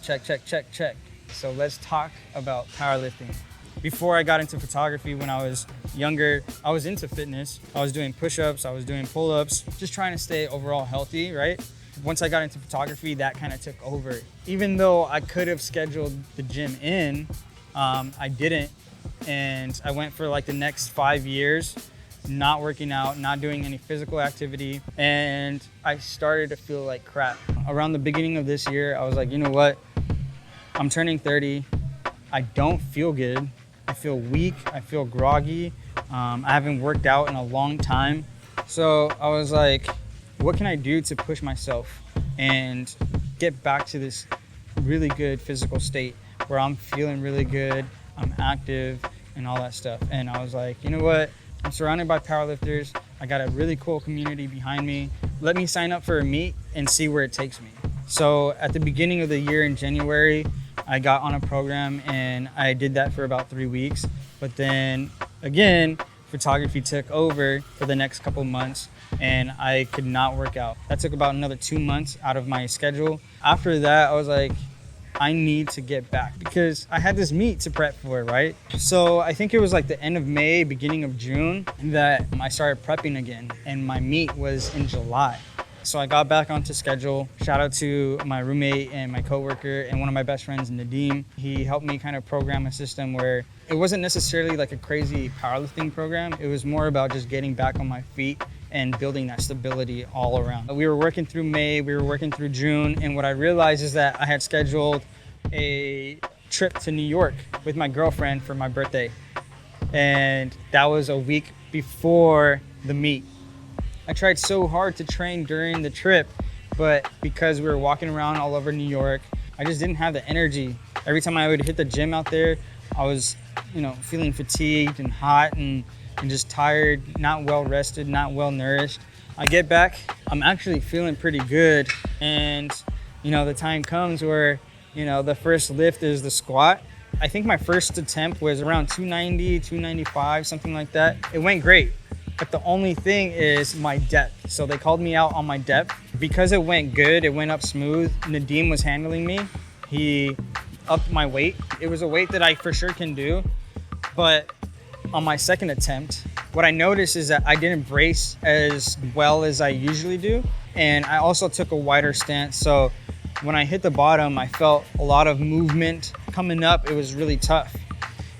Check, check, check, check. So let's talk about powerlifting. Before I got into photography, when I was younger, I was into fitness. I was doing push-ups, I was doing pull-ups, just trying to stay overall healthy, right? Once I got into photography, that kind of took over. Even though I could have scheduled the gym in, I didn't. And I went for like the next 5 years, not working out, not doing any physical activity. And I started to feel like crap. Around the beginning of this year, I was like, you know what? I'm turning 30. I don't feel good. I feel weak. I feel groggy. I haven't worked out in a long time. So I was like, what can I do to push myself and get back to this really good physical state where I'm feeling really good, I'm active and all that stuff. And I was like, you know what? I'm surrounded by powerlifters. I got a really cool community behind me. Let me sign up for a meet and see where it takes me. So at the beginning of the year in January, I got on a program and I did that for about 3 weeks. But then again, photography took over for the next couple months and I could not work out. That took about another 2 months out of my schedule. After that, I was like, I need to get back because I had this meet to prep for, right? So I think it was like the end of May, beginning of June that I started prepping again, and my meet was in July. So I got back onto schedule. Shout out to my roommate and my coworker and one of my best friends, Nadeem. He helped me kind of program a system where it wasn't necessarily like a crazy powerlifting program. It was more about just getting back on my feet and building that stability all around. We were working through May, we were working through June, and what I realized is that I had scheduled a trip to New York with my girlfriend for my birthday. And that was a week before the meet. I tried so hard to train during the trip, but because we were walking around all over New York, I just didn't have the energy. Every time I would hit the gym out there, I was, feeling fatigued and hot and just tired, not well rested, not well nourished. I get back, I'm actually feeling pretty good. And, the time comes where, the first lift is the squat. I think my first attempt was around 290, 295, something like that. It went great. But the only thing is my depth. So they called me out on my depth. Because it went good, it went up smooth. Nadeem was handling me. He upped my weight. It was a weight that I for sure can do. But on my second attempt, what I noticed is that I didn't brace as well as I usually do. And I also took a wider stance. So when I hit the bottom, I felt a lot of movement coming up. It was really tough.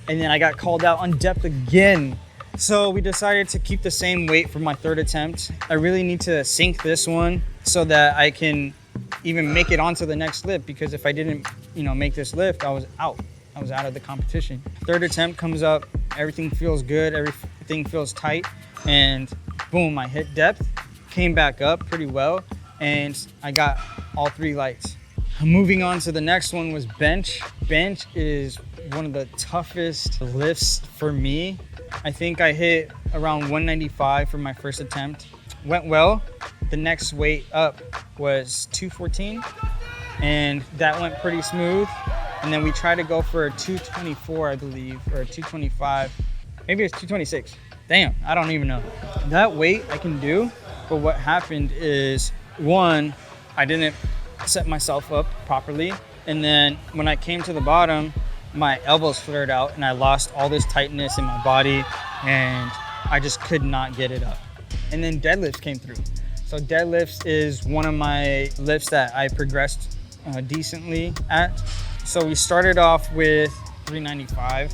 And then I got called out on depth again. So we decided to keep the same weight for my third attempt. I really need to sink this one so that I can even make it onto the next lift, because if I didn't, make this lift, I was out. I was out of the competition. Third attempt comes up, everything feels good, everything feels tight, and boom, I hit depth, came back up pretty well, and I got all 3 lights. Moving on to the next one was bench. Bench is one of the toughest lifts for me. I think I hit around 195 for my first attempt. Went well. The next weight up was 214, and that went pretty smooth. And then we tried to go for a 224, I believe, or a 225. Maybe it's 226. Damn, I don't even know. That weight I can do, but what happened is, one, I didn't set myself up properly. And then when I came to the bottom, my elbows flared out and I lost all this tightness in my body and I just could not get it up. And then deadlifts came through. So deadlifts is one of my lifts that I progressed decently at. So we started off with 395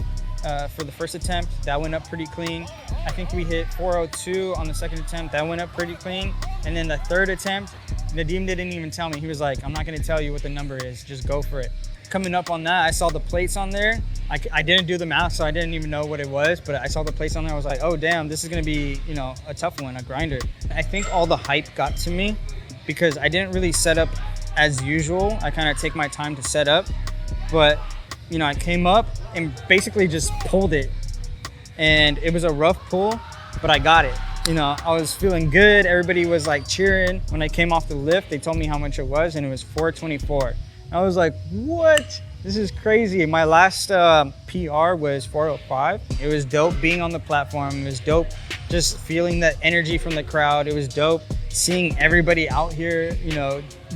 for the first attempt. That went up pretty clean. I think we hit 402 on the second attempt. That went up pretty clean. And then the third attempt, Nadeem didn't even tell me. He was like, I'm not gonna tell you what the number is, just go for it. Coming up on that, I saw the plates on there. I didn't do the math, so I didn't even know what it was, but I saw the plates on there. I was like, oh damn, this is gonna be, a tough one, a grinder. I think all the hype got to me because I didn't really set up as usual. I kind of take my time to set up, but I came up and basically just pulled it. And it was a rough pull, but I got it. I was feeling good. Everybody was like cheering. When I came off the lift, they told me how much it was, and it was 424. I was like, what? This is crazy. My last PR was 405. It was dope being on the platform. It was dope just feeling that energy from the crowd. It was dope seeing everybody out here,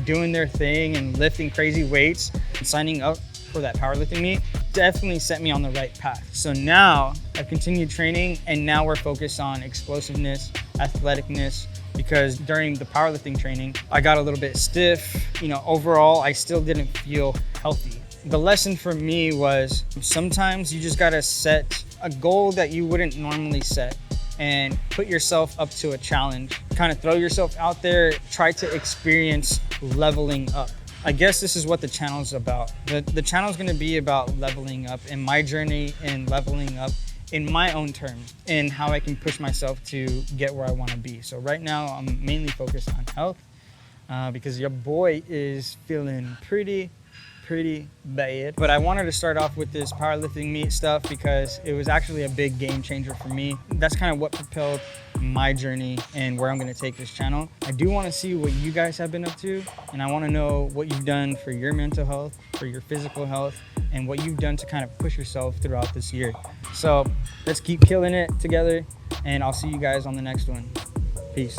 doing their thing and lifting crazy weights. Signing up for that powerlifting meet definitely set me on the right path. So now I've continued training, and now we're focused on explosiveness, athleticness, because during the powerlifting training, I got a little bit stiff. Overall, I still didn't feel healthy. The lesson for me was sometimes you just gotta set a goal that you wouldn't normally set and put yourself up to a challenge. Kind of throw yourself out there, try to experience leveling up. I guess this is what the channel is about. The channel is going to be about leveling up and my journey and leveling up in my own terms and how I can push myself to get where I want to be. So right now I'm mainly focused on health because your boy is feeling pretty bad. But I wanted to start off with this powerlifting meet stuff because it was actually a big game changer for me. That's kind of what propelled my journey and where I'm going to take this channel. I do want to see what you guys have been up to, and I want to know what you've done for your mental health, for your physical health, and what you've done to kind of push yourself throughout this year. So let's keep killing it together, and I'll see you guys on the next one. Peace.